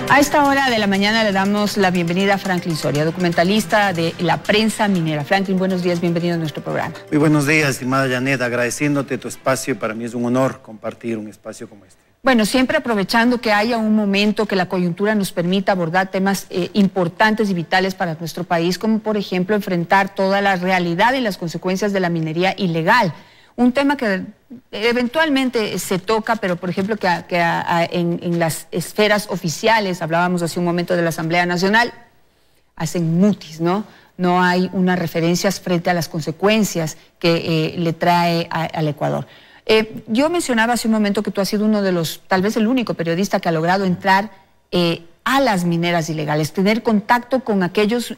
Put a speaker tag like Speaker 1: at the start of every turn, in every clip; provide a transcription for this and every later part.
Speaker 1: A esta hora de la mañana le damos la bienvenida a Franklin Soria, documentalista de la prensa minera. Franklin, buenos días, bienvenido a nuestro programa.
Speaker 2: Muy buenos días, estimada Janet, agradeciéndote tu espacio. Para mí es un honor compartir un espacio como este.
Speaker 1: Bueno, siempre aprovechando que haya un momento que la coyuntura nos permita abordar temas importantes y vitales para nuestro país, como por ejemplo enfrentar toda la realidad y las consecuencias de la minería ilegal. Un tema que eventualmente se toca, pero por ejemplo en las esferas oficiales, hablábamos hace un momento de la Asamblea Nacional, hacen mutis, ¿no? No hay unas referencias frente a las consecuencias que le trae al Ecuador. Yo mencionaba hace un momento que tú has sido uno de los, tal vez el único periodista que ha logrado entrar a las mineras ilegales, tener contacto con aquellas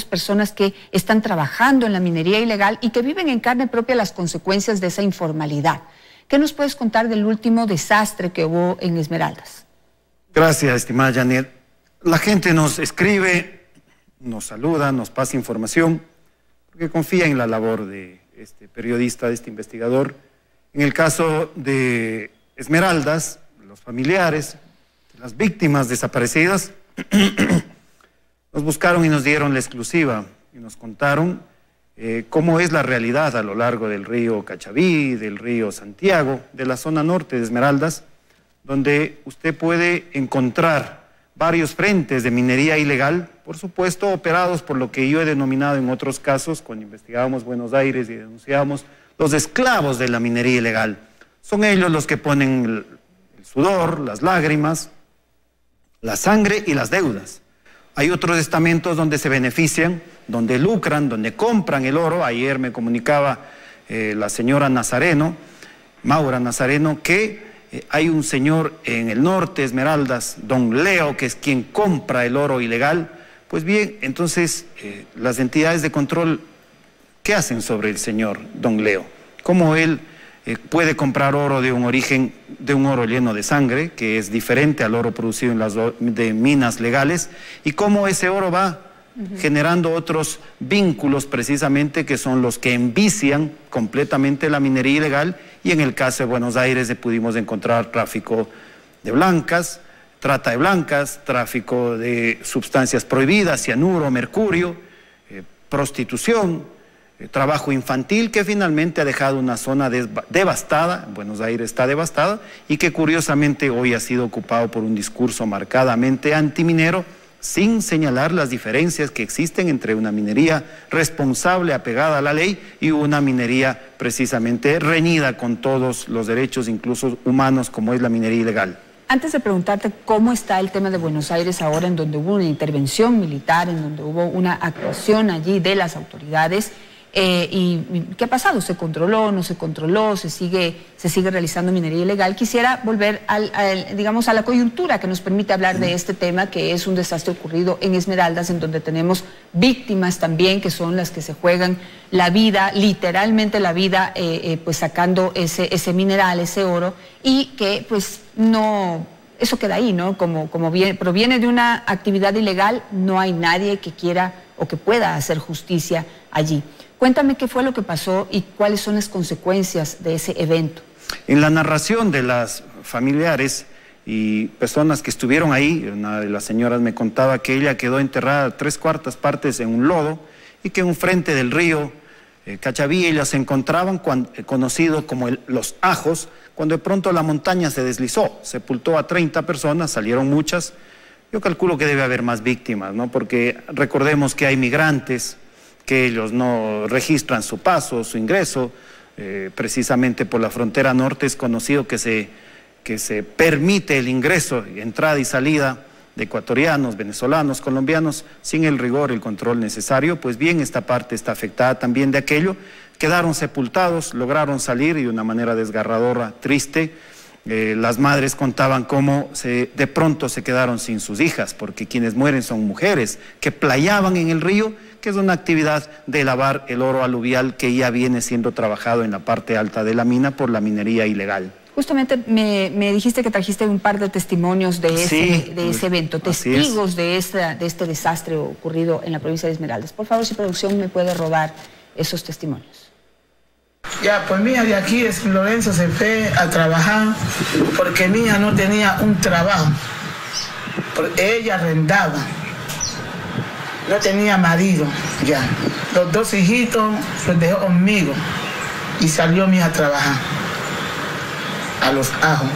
Speaker 1: personas que están trabajando en la minería ilegal y que viven en carne propia las consecuencias de esa informalidad. ¿Qué nos puedes contar del último desastre que hubo en Esmeraldas?
Speaker 2: Gracias, estimada Janet. La gente nos escribe, nos saluda, nos pasa información, porque confía en la labor de este periodista, de este investigador. En el caso de Esmeraldas, los familiares, las víctimas desaparecidas, nos buscaron y nos dieron la exclusiva y nos contaron cómo es la realidad a lo largo del río Cachaví, del río Santiago, de la zona norte de Esmeraldas, donde usted puede encontrar varios frentes de minería ilegal, por supuesto operados por lo que yo he denominado en otros casos, cuando investigábamos Buenos Aires y denunciábamos los esclavos de la minería ilegal. Son ellos los que ponen el sudor, las lágrimas, la sangre y las deudas. Hay otros estamentos donde se benefician, donde lucran, donde compran el oro. Ayer me comunicaba la señora Nazareno, Maura Nazareno, que hay un señor en el norte, Esmeraldas, don Leo, que es quien compra el oro ilegal. Pues bien, entonces las entidades de control, ¿qué hacen sobre el señor don Leo? ¿Cómo él puede comprar oro de un origen, de un oro lleno de sangre, que es diferente al oro producido en las de minas legales, y cómo ese oro va generando otros vínculos precisamente que son los que envician completamente la minería ilegal? Y en el caso de Buenos Aires pudimos encontrar tráfico de blancas, trata de blancas, tráfico de sustancias prohibidas, cianuro, mercurio, prostitución, trabajo infantil, que finalmente ha dejado una zona devastada. Buenos Aires está devastada, y que curiosamente hoy ha sido ocupado por un discurso marcadamente antiminero, sin señalar las diferencias que existen entre una minería responsable, apegada a la ley, y una minería precisamente reñida con todos los derechos, incluso humanos, como es la minería ilegal.
Speaker 1: Antes de preguntarte cómo está el tema de Buenos Aires ahora, en donde hubo una intervención militar, en donde hubo una actuación allí de las autoridades, ¿y qué ha pasado? ¿Se controló, no se controló? ¿Se sigue realizando minería ilegal? Quisiera volver digamos, a la coyuntura que nos permite hablar de este tema, que es un desastre ocurrido en Esmeraldas, en donde tenemos víctimas también, que son las que se juegan la vida, literalmente la vida, pues sacando ese mineral, ese oro, y que pues no, eso queda ahí, ¿no? Como proviene de una actividad ilegal, no hay nadie que quiera o que pueda hacer justicia allí. Cuéntame qué fue lo que pasó y cuáles son las consecuencias de ese evento.
Speaker 2: En la narración de las familiares y personas que estuvieron ahí, una de las señoras me contaba que ella quedó enterrada 3/4 partes en un lodo, y que en un frente del río Cachaví ellas se encontraban, conocido como los ajos, cuando de pronto la montaña se deslizó, sepultó a 30 personas, salieron muchas. Yo calculo que debe haber más víctimas, ¿no? Porque recordemos que hay migrantes, que ellos no registran su paso, su ingreso, precisamente por la frontera norte es conocido que se permite el ingreso, entrada y salida de ecuatorianos, venezolanos, colombianos, sin el rigor, el control necesario. Pues bien, esta parte está afectada también de aquello. Quedaron sepultados, lograron salir, y de una manera desgarradora, triste. Las madres contaban cómo de pronto se quedaron sin sus hijas, porque quienes mueren son mujeres que playaban en el río, que es una actividad de lavar el oro aluvial que ya viene siendo trabajado en la parte alta de la mina por la minería ilegal.
Speaker 1: Justamente me dijiste que trajiste un par de testimonios de ese evento, testigos de este desastre ocurrido en la provincia de Esmeraldas. Por favor, si producción me puede robar esos testimonios.
Speaker 3: Ya, pues mía de aquí es Lorenzo, se fue a trabajar porque mía no tenía un trabajo. Ella arrendaba, no tenía marido ya. Los 2 hijitos los dejó conmigo y salió mi hija a trabajar a Los Ajos,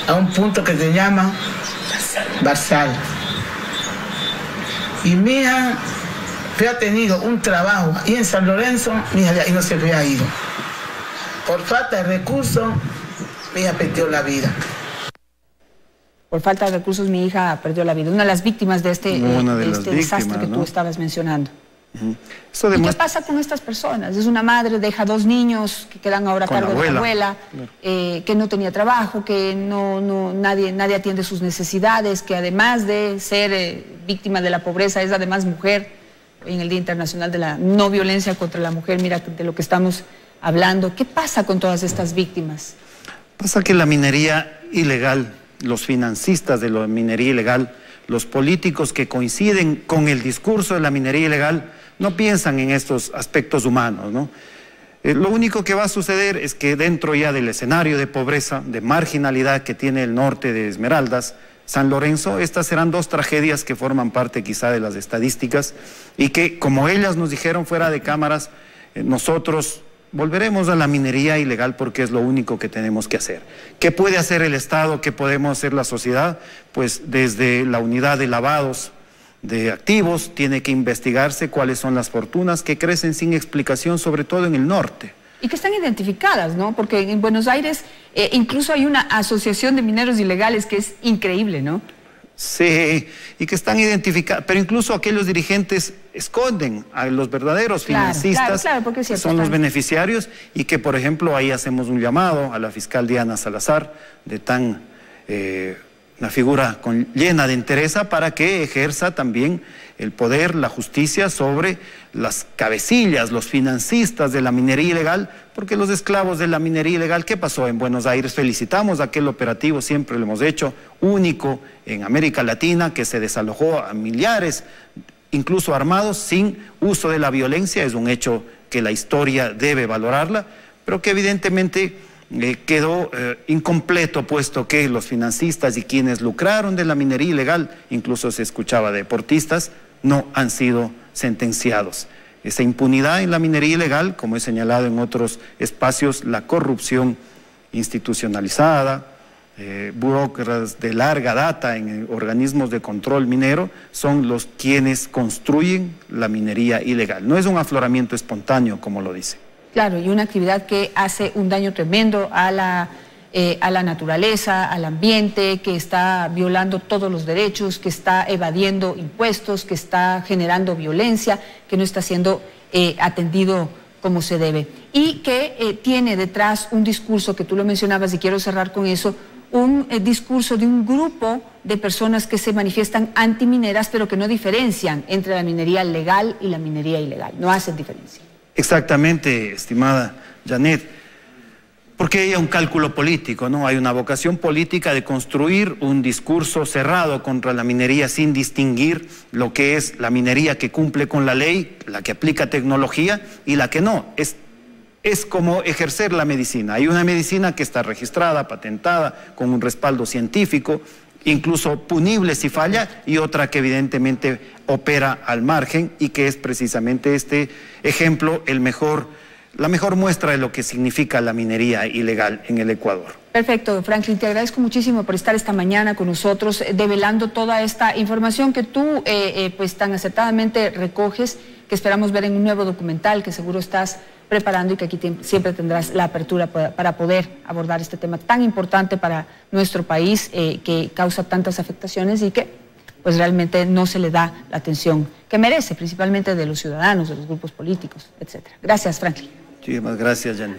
Speaker 3: a un punto que se llama Barzal. Y mi hija había tenido un trabajo ahí en San Lorenzo, mi hija de ahí no se había ido. Por falta de recursos, mi hija perdió la vida.
Speaker 1: Por falta de recursos, mi hija perdió la vida. Una de las víctimas de este desastre que tú estabas mencionando. ¿Y qué pasa con estas personas? Es una madre, deja 2 niños que quedan ahora a cargo de la abuela, que no tenía trabajo, que nadie atiende sus necesidades, que además de ser víctima de la pobreza, es además mujer. En el Día Internacional de la No Violencia contra la Mujer, mira de lo que estamos hablando. ¿Qué pasa con todas estas víctimas?
Speaker 2: Pasa que la minería ilegal, los financistas de la minería ilegal, los políticos que coinciden con el discurso de la minería ilegal, no piensan en estos aspectos humanos, ¿no? Lo único que va a suceder es que dentro ya del escenario de pobreza, de marginalidad que tiene el norte de Esmeraldas, San Lorenzo, estas serán 2 tragedias que forman parte quizá de las estadísticas y que, como ellas nos dijeron fuera de cámaras, nosotros volveremos a la minería ilegal porque es lo único que tenemos que hacer. ¿Qué puede hacer el Estado? ¿Qué podemos hacer la sociedad? Pues desde la unidad de lavados de activos tiene que investigarse cuáles son las fortunas que crecen sin explicación, sobre todo en el norte.
Speaker 1: Y que están identificadas, ¿no? Porque en Buenos Aires incluso hay una asociación de mineros ilegales que es increíble, ¿no?
Speaker 2: Sí, y que están identificados, pero incluso aquellos dirigentes esconden a los verdaderos financistas,
Speaker 1: porque es cierto,
Speaker 2: son los beneficiarios, y que, por ejemplo, ahí hacemos un llamado a la fiscal Diana Salazar, una figura llena de entereza, para que ejerza también el poder, la justicia sobre las cabecillas, los financistas de la minería ilegal, porque los esclavos de la minería ilegal, ¿qué pasó en Buenos Aires? Felicitamos aquel operativo, siempre lo hemos hecho, único en América Latina, que se desalojó a millares, incluso armados, sin uso de la violencia. Es un hecho que la historia debe valorarla, pero que evidentemente quedó incompleto, puesto que los financistas y quienes lucraron de la minería ilegal, incluso se escuchaba de deportistas, no han sido sentenciados. Esa impunidad en la minería ilegal, como he señalado en otros espacios, la corrupción institucionalizada, burócratas de larga data en organismos de control minero, son los quienes construyen la minería ilegal. No es un afloramiento espontáneo, como lo dice.
Speaker 1: Claro, y una actividad que hace un daño tremendo a la naturaleza, al ambiente, que está violando todos los derechos, que está evadiendo impuestos, que está generando violencia, que no está siendo atendido como se debe. Y que tiene detrás un discurso que tú lo mencionabas, y quiero cerrar con eso, un discurso de un grupo de personas que se manifiestan antimineras, pero que no diferencian entre la minería legal y la minería ilegal, no hacen diferencia.
Speaker 2: Exactamente, estimada Janet, porque hay un cálculo político, ¿no? Hay una vocación política de construir un discurso cerrado contra la minería sin distinguir lo que es la minería que cumple con la ley, la que aplica tecnología y la que no. Es como ejercer la medicina. Hay una medicina que está registrada, patentada, con un respaldo científico, incluso punible si falla, y otra que evidentemente opera al margen, y que es precisamente este ejemplo la mejor muestra de lo que significa la minería ilegal en el Ecuador.
Speaker 1: Perfecto, Franklin, te agradezco muchísimo por estar esta mañana con nosotros, develando toda esta información que tú pues tan acertadamente recoges, que esperamos ver en un nuevo documental que seguro estás preparando, y que aquí siempre tendrás la apertura para poder abordar este tema tan importante para nuestro país, que causa tantas afectaciones y que pues realmente no se le da la atención que merece, principalmente de los ciudadanos, de los grupos políticos, etcétera. Gracias, Franklin.
Speaker 2: Muchísimas gracias, Janet.